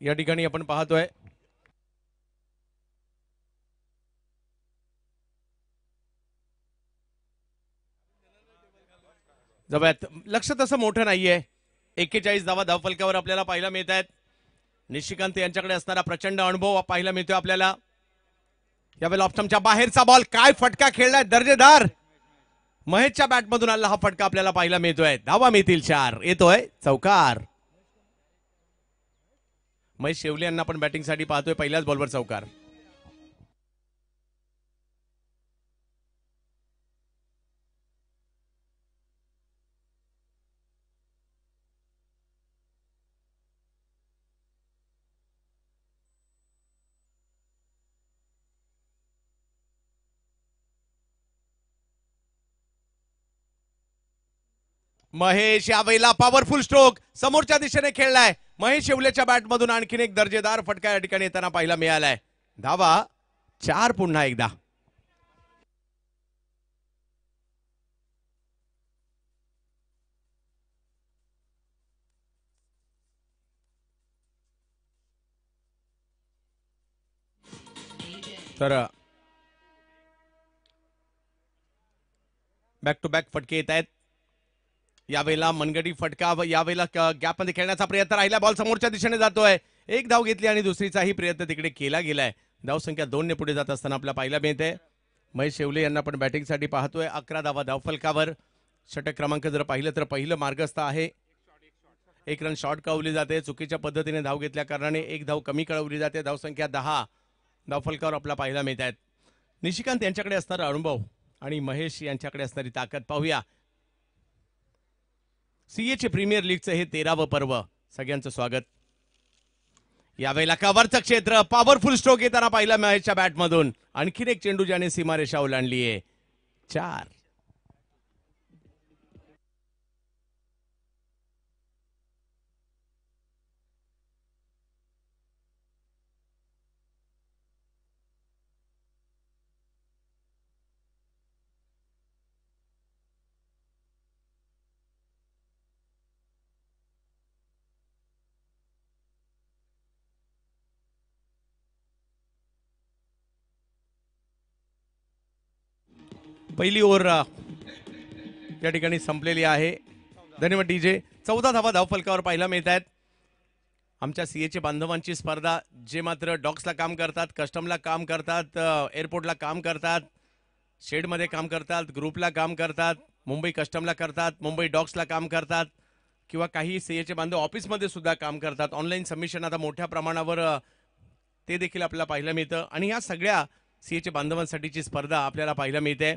या ठिकाणी आपण पाहतोय जवळत लक्ष तसं मोठं नाहीये. 41 धावा धावफलकावर आपल्याला पाहायला मिळत आहेत. निशिकांत यांच्याकडे असणारा प्रचंड अनुभव पाहायला मिळतोय आपल्याला. यावेळेला ऑप्शनच्या बाहेरचा बॉल, काय फटका खेळलाय दर्जेदार. महेशच्या बॅटमधून आला हा फटका आपल्याला पाहायला मिळतोय. धावा मिळतील 4. येतोय चौकार. महेश शेवले यांना आपण बॅटिंगसाठी पाहतोय. पहिल्याच बॉलवर चौकार. महेश यावेळेला पॉवरफुल स्ट्रोक समोरच्या दिशेने खेळलाय. महेश शेवलेच्या बॅटमधून आणखीन एक दर्जेदार फटका या ठिकाणी येताना पाहायला मिळालाय. धावा 4 पुन्हा एकदा. तर बॅक टू बॅक फटके येत आहेत. यावेळेला मनगटी फटका व यावेळेला गॅपमध्ये खेळण्याचा प्रयत्न राहिला. बॉल समोरच्या दिशेने जातोय. एक धाव घेतली आणि दुसरीचाही प्रयत्न तिकडे केला गेलाय. धाव संख्या 2 ने पुढे जात असताना आपल्याला पाहायला मिळते. महेश शेवले यांना आपण बॅटिंगसाठी पाहतोय. 11 धावा धावफलकावर. षटक क्रमांक जर पाहिलं तर पहिलं मार्गस्थ आहे. 1 रन शॉर्ट कळवली जाते. चुकीच्या पद्धतीने धाव घेतल्या कारणाने 1 धाव कमी कळवली जाते. धाव संख्या 10 धावफलकावर आपल्याला पाहायला मिळत आहेत. निशिकांत यांच्याकडे असणारा अनुभव आणि महेश यांच्याकडे असणारी ताकद पाहूया. सीएचे प्रीमियर लीगचं हे 13वं पर्व. सगळ्यांचं स्वागत. यावेळेला कव्हरचं क्षेत्र, पॉवरफुल स्ट्रोक येताना पाहिला महेशच्या बॅटमधून. आणखीन एक चेंडू ज्याने सीमारेषा ओलांडली आहे. 4. पहिली ओव्हर या ठिकाणी संपलेली आहे. धन्यवाद डीजे. 14 धावा धावफलकावर पाहायला मिळत आहेत. आमच्या सीएचे बांधवांची स्पर्धा, जे मात्र डॉक्सला काम करतात, कस्टमला काम करतात, एअरपोर्टला काम करतात, शेडमध्ये काम करतात, ग्रुपला काम करतात, मुंबई कस्टमला करतात, मुंबई डॉक्सला काम करतात, किंवा काही सीएचे बांधव ऑफिसमध्ये सुद्धा काम करतात. ऑनलाईन सबमिशन आता मोठ्या प्रमाणावर ते देखील आपल्याला पाहायला मिळतं. आणि या सगळ्या सीएचे बांधवांसाठीची स्पर्धा आपल्याला पाहायला मिळते.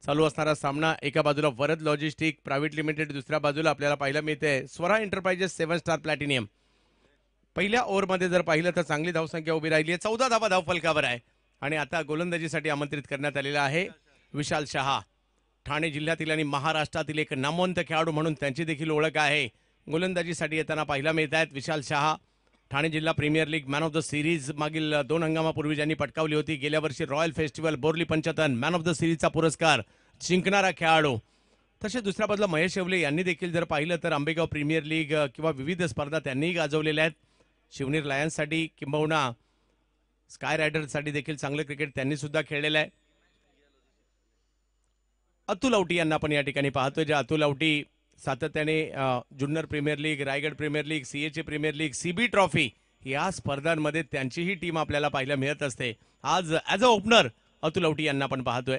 चालू असणारा सामना, एका बाजूला वरद लॉजिस्टिक प्रायव्हेट लिमिटेड, दुसऱ्या बाजूला आपल्याला पाहायला मिळते स्वरा एंटरप्राइजेस 7 स्टार प्लॅटिनियम. पहिल्या ओव्हरमध्ये जर पाहिलं तर चांगली धावसंख्या उभी राहिली आहे. 14 धावा धावफलकावर आहे. आणि आता गोलंदाजीसाठी आमंत्रित करण्यात आलेला आहे विशाल शहा. ठाणे जिल्ह्यातील आणि महाराष्ट्रातील एक नामवंत खेळाडू म्हणून त्यांची देखील ओळख आहे. गोलंदाजीसाठी येताना पाहायला मिळत आहेत विशाल शहा. ठाणे जिल्हा premier league man of the series मागील 2 हंगामापूर्वी ज्यांनी पटकावली होती. गेल्या वर्षी royal festival Borli Panchatan man of the सिरीजचा पुरस्कार जिंकणारा खेळाडू. तसेच दुसऱ्या बाजूला महेश शेवले यांनी देखील जर पाहिलं तर आंबेगाव प्रीमियर लीग किंवा विविध स्पर्धा त्यांनीही गाजवलेल्या आहेत. शिवनेर लायन्ससाठी किंबहुना स्काय रायडर्ससाठी देखील चांगलं क्रिकेट त्यांनी सुद्धा खेळलेलं आहे. अतुल औटी यांना आपण या ठिकाणी पाहतोय. जे अतुल औटी सातत्याने Junnar premier league, Raigad premier league, सीएचे प्रीमियर लीग, सीबी ट्रॉफी या स्पर्धांमध्ये त्यांचीही टीम आपल्याला पाहायला मिळत असते. आज as a opener Atul Auti यांना आपण पाहतोय.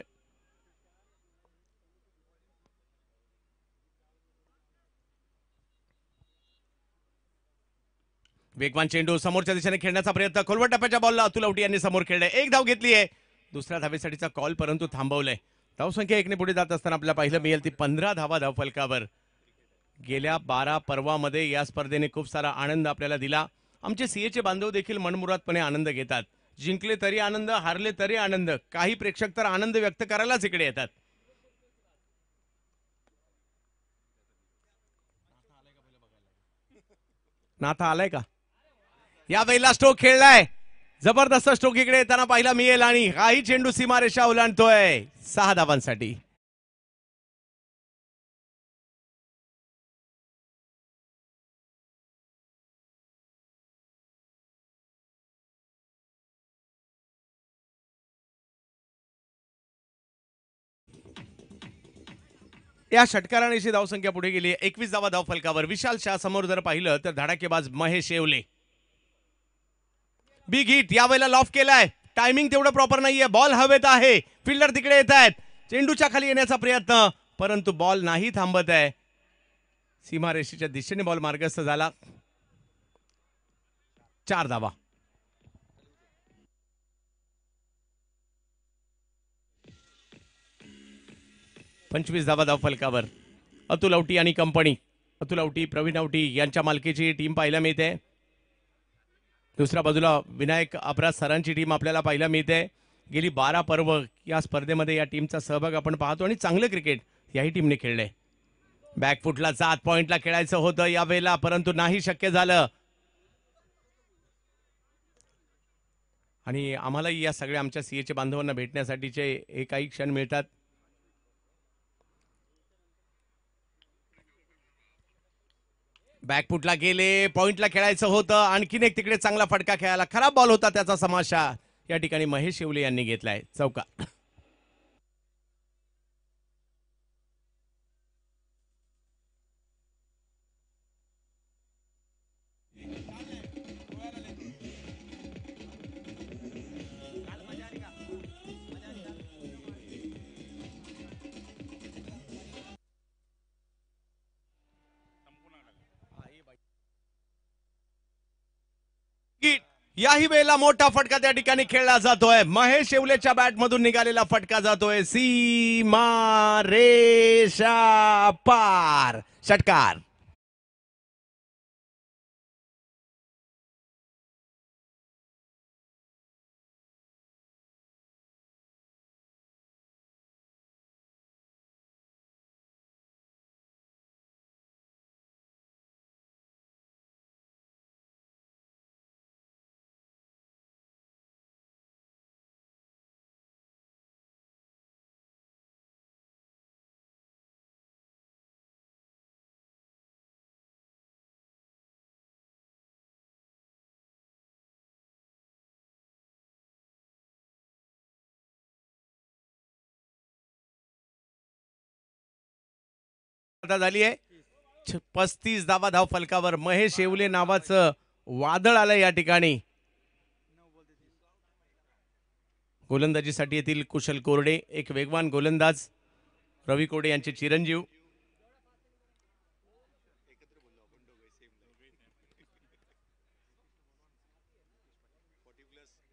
वेगवान चेंडू समोरच्या दिशेने खेळण्याचा प्रयत्न, खोलवर टप्प्याच्या बॉलला अतुल औटी यांनी समोर खेळले. 1 धाव घेतली आहे. दुसऱ्या धावेसाठीचा कॉल परंतु थांबवलाय. धावसंख्या 1 ने पुढे जात असताना आपल्याला पाहिलं मिळेल ती 15 धावा धावफलकावर. गेल्या 12 पर्वामध्ये या स्पर्धेने खूप सारा आनंद आपल्याला दिला. आमचे सीएचे बांधव देखील मनमुरादपणे आनंद घेतात. जिंकले तरी आनंद, हारले तरी आनंद. काही प्रेक्षक तर आनंद व्यक्त करायलाच इकडे येतात. नाथा आलाय का? या वेळेला स्ट्रोक खेळलाय. जबरदस्त स्ट्रोक इकडे येताना पाहायला मिळेल आणि हाही चेंडू सीमारेषा ओलांडतोय 6 धावांसाठी. या षटकाराने धावसंख्या पुढे गेली 21 धावा धाव फलकावर. विशाल शाह समोर जर पाहिलं तर धडाकेबाज महेश येवले. बिग हिट यावेळेला लॉफ केलाय. टायमिंग तेवढं प्रॉपर नाहीये. बॉल हवेत आहे. फिल्डर तिकडे येत आहेत. चेंडूच्या खाली येण्याचा प्रयत्न, परंतु बॉल नाही थांबत आहे. सीमारेषेच्या दिशेने बॉल मार्गस्थ झाला. 4 धावा. पंचवीस धावा धाव फलकावर. अतुल औटी आणि कंपनी. अतुल औटी, प्रवीण औटी यांच्या मालकीची टीम पाहायला मिळते. दुसऱ्या बाजूला विनायक अपराध सरांची टीम आपल्याला पाहायला मिळते. गेली 12 पर्व या स्पर्धेमध्ये या टीमचा सहभाग आपण पाहतो आणि चांगलं क्रिकेट याही टीमने खेळले. बॅकफुटला जात पॉइंटला खेळायचं होतं यावेळेला, परंतु नाही शक्य झालं. आणि आम्हालाही या सगळ्या आमच्या सीएच्या बांधवांना भेटण्यासाठीचे हे काही क्षण मिळतात. बॅकफुटला गेले, पॉइंटला खेळायचं होतं. आणखीन एक तिकडे चांगला फटका खेळायला, खराब बॉल होता त्याचा समाशा या ठिकाणी महेश येवले यांनी घेतलाय. चौका. याही वेळेला मोठा फटका त्या ठिकाणी खेळला जातोय. महेश येवलेच्या बॅट मधून निघालेला फटका जातोय सीमा रेषा पार. षटकार. झाली आहे. 35 धावा धाव फलकावर. महेश येवले नावाचं वादळ आलं या ठिकाणी. गोलंदाजीसाठी येथील कुशल कोरडे, एक वेगवान गोलंदाज रवी कोरडे यांचे चिरंजीव.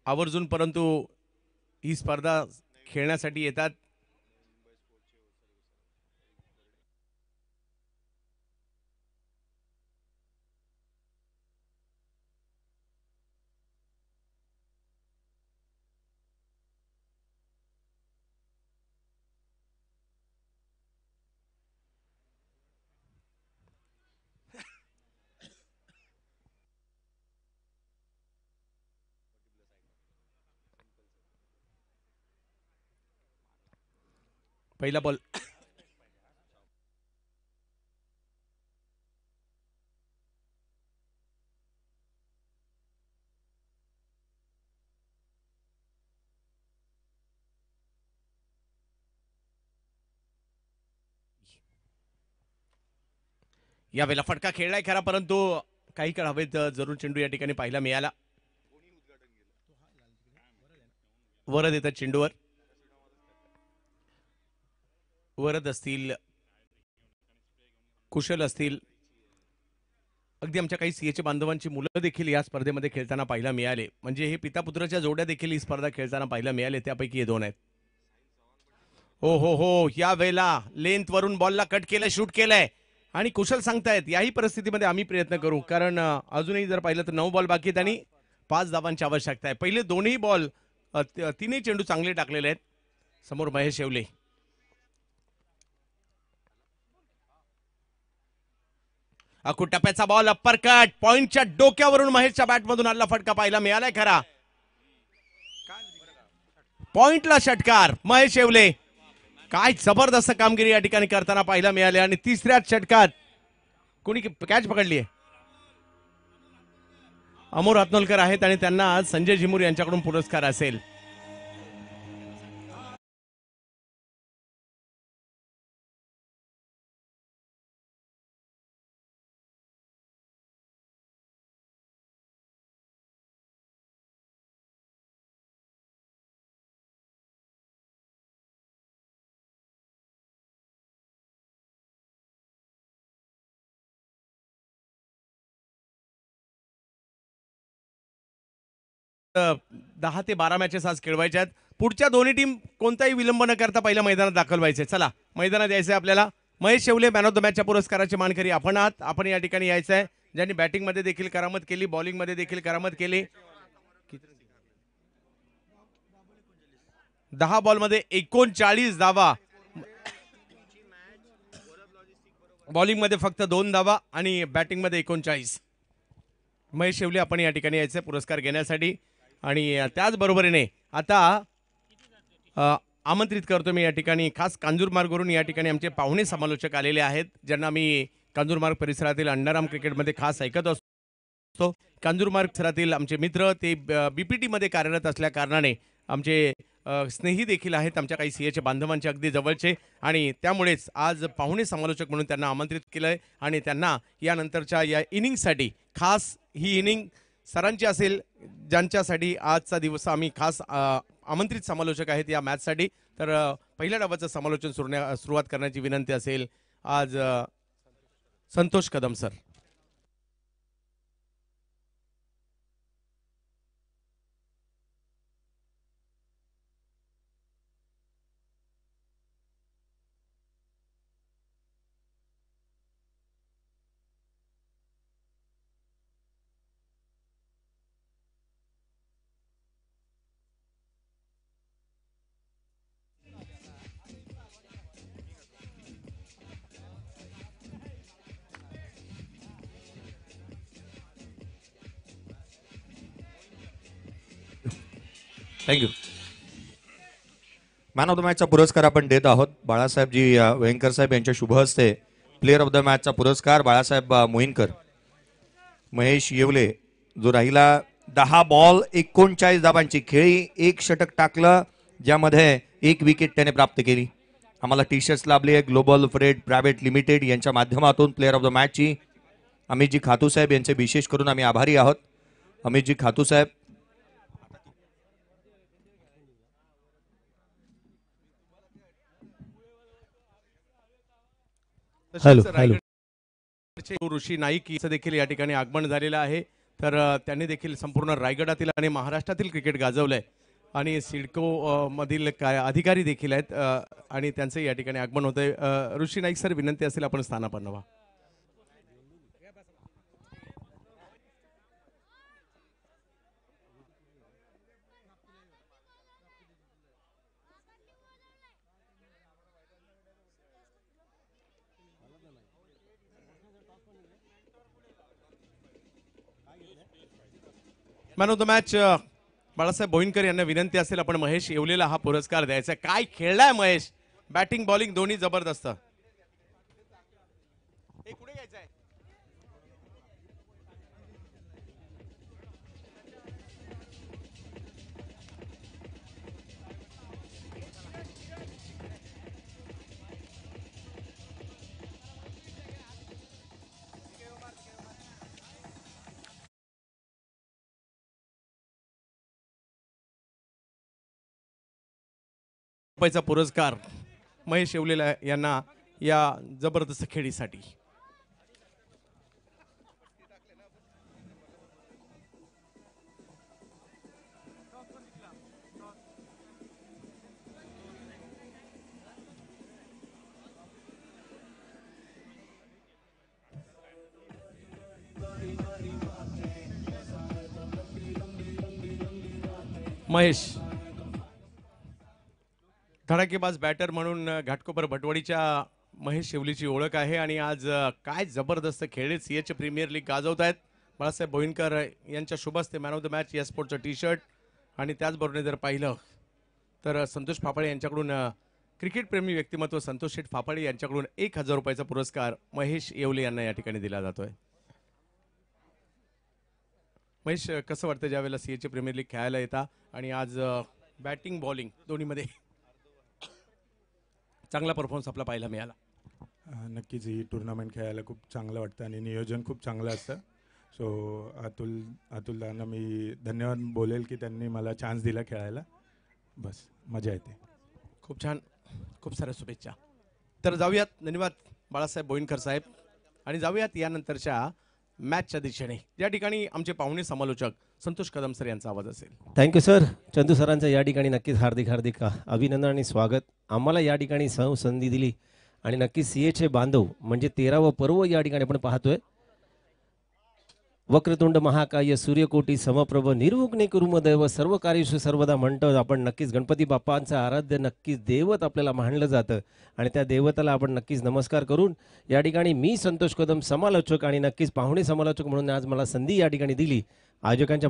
आवर्जून परंतु ही स्पर्धा खेळण्यासाठी येतात. पहिला बॉल. यावेळेला फटका खेळलाय खरा, परंतु काही काळ हवेत जरूर चेंडू या ठिकाणी पाहायला मिळाला. वरद येतात चेंडूवर. वरद असतील, कुशल असतील, अगदी आमच्या काही सीएच्या बांधवांची मुलं देखील या स्पर्धेमध्ये खेळताना पाहायला मिळाले. म्हणजे हे पिता पुत्राच्या जोड्या देखील ही स्पर्धा खेळताना पाहायला मिळाले. त्यापैकी हे 2 आहेत. हो हो हो, या वेळेला लेंथ वरून बॉलला कट केलंय, शूट केलंय आणि कुशल सांगतायत याही परिस्थितीमध्ये आम्ही प्रयत्न करू, कारण अजूनही जर पाहिलं तर 9 बॉल बाकी आहेत आणि 5 धावांची आवश्यकता आहे. पहिले दोन्ही बॉल, तिन्ही चेंडू चांगले टाकलेले आहेत. समोर महेश येवले. टप्प्याचा बॉल, अप्पर कट, पॉइंटच्या डोक्यावरून महेशच्या बॅटमधून आलेला फटका पाहायला मिळालाय खरा. पॉइंटला षटकार महेश येवले. काय जबरदस्त कामगिरी या ठिकाणी करताना पाहायला मिळाले आणि तिसऱ्याच षटकात कोणी कॅच पकडली आहे. अमोल रत्नोलकर आहेत आणि त्यांना आज संजय झिमुर यांच्याकडून पुरस्कार असेल. 10 ते 12 मॅचेस आज खेळवायच्या आहेत. पुढच्या दोन्ही टीम कोणताही विलंब न करता पहिल्या मैदानात दाखल व्हायचे. चला मैदानात यायचं आहे आपल्याला. महेश शेवले मॅन ऑफ द मॅचच्या पुरस्काराचे मानकरी आपण आहात. आपण या ठिकाणी यायचं आहे. ज्यांनी बॅटिंगमध्ये देखील करामत केली, बॉलिंगमध्ये देखील करामत केली. 10 बॉलमध्ये 39 धावा, बॉलिंगमध्ये फक्त 2 धावा आणि बॅटिंगमध्ये 39. महेश शेवले आपण या ठिकाणी यायचे पुरस्कार घेण्यासाठी. आणि त्याचबरोबरीने आता आमंत्रित करतो मी या ठिकाणी खास कांजूरमार्गवरून या ठिकाणी आमचे पाहुणे समालोचक आलेले आहेत, ज्यांना मी कांजूरमार्ग परिसरातील अंडाराम क्रिकेटमध्ये खास ऐकत असतो. कांजूरमार्ग परिसरातील आमचे मित्र ते BPT मध्ये कार्यरत असल्या कारणाने आमचे स्नेही देखील आहेत, आमच्या काही सीएचे बांधवांचे अगदी जवळचे. आणि त्यामुळेच आज पाहुणे समालोचक म्हणून त्यांना आमंत्रित केलं आहे. आणि त्यांना यानंतरच्या या इनिंगसाठी खास ही इनिंग सरांची असेल, ज्यांच्यासाठी आजचा दिवस आम्ही खास आमंत्रित समालोचक आहेत या मॅचसाठी. तर पहिल्या डावाचं समालोचन सुरुवात करण्याची विनंती असेल आज Santosh Kadam sir. Thank you. Man of the मॅचचा पुरस्कार आपण देत आहोत. बाळासाहेबजी वेंकर साहेब यांच्या शुभ हस्ते प्लेअर ऑफ द मॅचचा पुरस्कार बाळासाहेब मोहिनकर. महेश येवले जो राहिला 10 बॉल 39 धावांची खेळी, 1 षटक टाकलं, ज्यामध्ये 1 विकेट त्याने प्राप्त केली. आम्हाला टी शर्ट्स लाभले ग्लोबल फ्रेड प्रायव्हेट लिमिटेड यांच्या माध्यमातून प्लेअर ऑफ द मॅचची. अमितजी खातू साहेब यांचे विशेष करून आम्ही आभारी आहोत. अमितजी खातू साहेब. ऋषी नाईक यांचं देखील या ठिकाणी आगमन झालेलं आहे. तर त्यांनी देखील संपूर्ण रायगडातील आणि महाराष्ट्रातील क्रिकेट गाजवलंय. आणि सिडको मधील काय अधिकारी देखील आहेत आणि त्यांचं या ठिकाणी आगमन होतंय. ऋषी नाईक सर, विनंती असेल आपण स्थानापन्न व्हा. Man of the match Balasaheb Boinkar यांना विनंती असेल आपण महेश येवलेला हा पुरस्कार द्यायचा. काय खेळलाय महेश, बॅटिंग बॉलिंग दोन्ही जबरदस्त. कुठे घ्यायचंय? रुपयाचा पुरस्कार महेश येवलेला यांना या जबरदस्त खेळीसाठी. महेश धडाकेबाज बॅटर म्हणून घाटकोपर भटवाडीच्या महेश येवलीची ओळख आहे. आणि आज काय जबरदस्त खेळले, सीएच प्रीमियर लीग गाजवत आहेत. बाळासाहेब बोईनकर यांच्या शुभ हस्ते मॅन ऑफ द मॅच या स्पोर्टचं टी शर्ट. आणि त्याचबरोबर जर पाहिलं तर संतोष फाफाळे यांच्याकडून क्रिकेट प्रेमी व्यक्तिमत्व संतोष शेठ फाफाळे यांच्याकडून 1000 रुपयाचा पुरस्कार महेश येवले यांना या ठिकाणी दिला जातोय. महेश, कसं वाटतं ज्यावेळेला सीएच प्रीमियर लीग खेळायला येता आणि आज बॅटिंग बॉलिंग दोन्हीमध्ये चांगला परफॉर्मन्स आपला पाहायला मिळाला? नक्कीच ही टुर्नामेंट खेळायला खूप चांगलं वाटतं आणि नियोजन खूप चांगलं असतं. सो अतुलदांना मी धन्यवाद बोलेल की त्यांनी मला चान्स दिला खेळायला. बस मजा येते. खूप छान, खूप साऱ्या शुभेच्छा. तर जाऊयात, धन्यवाद बाळासाहेब बोईनकर साहेब. आणि जाऊयात यानंतरच्या मॅचच्या दिशेने या ठिकाणी आमचे पाहुणे समालोचक संतोष कदम सर यांचा आवाज असेल. Thank you sir. चंदू सरांचं या ठिकाणी नक्कीच हार्दिक हार्दिक अभिनंदन आणि स्वागत. आम्हाला या ठिकाणी संधी दिली आणि नक्कीच सीएचे बांधव म्हणजे 13वं पर्व या ठिकाणी आपण पाहतोय. वक्रतुंड महाकाय सूर्यकोटी समप्रभ निर्विघ्ने कुर्म दैव सर्व कार्येषु सर्वदा म्हणतो आपण. नक्कीच गणपती बाप्पांचं आराध्य नक्कीच दैवत आपल्याला मानलं जातं आणि त्या दैवताला आपण नक्कीच नमस्कार करून या ठिकाणी मी संतोष कदम समालोचक आणि नक्कीच पाहुणे समालोचक म्हणून आज मला संधी या ठिकाणी दिली आयोजकांच्या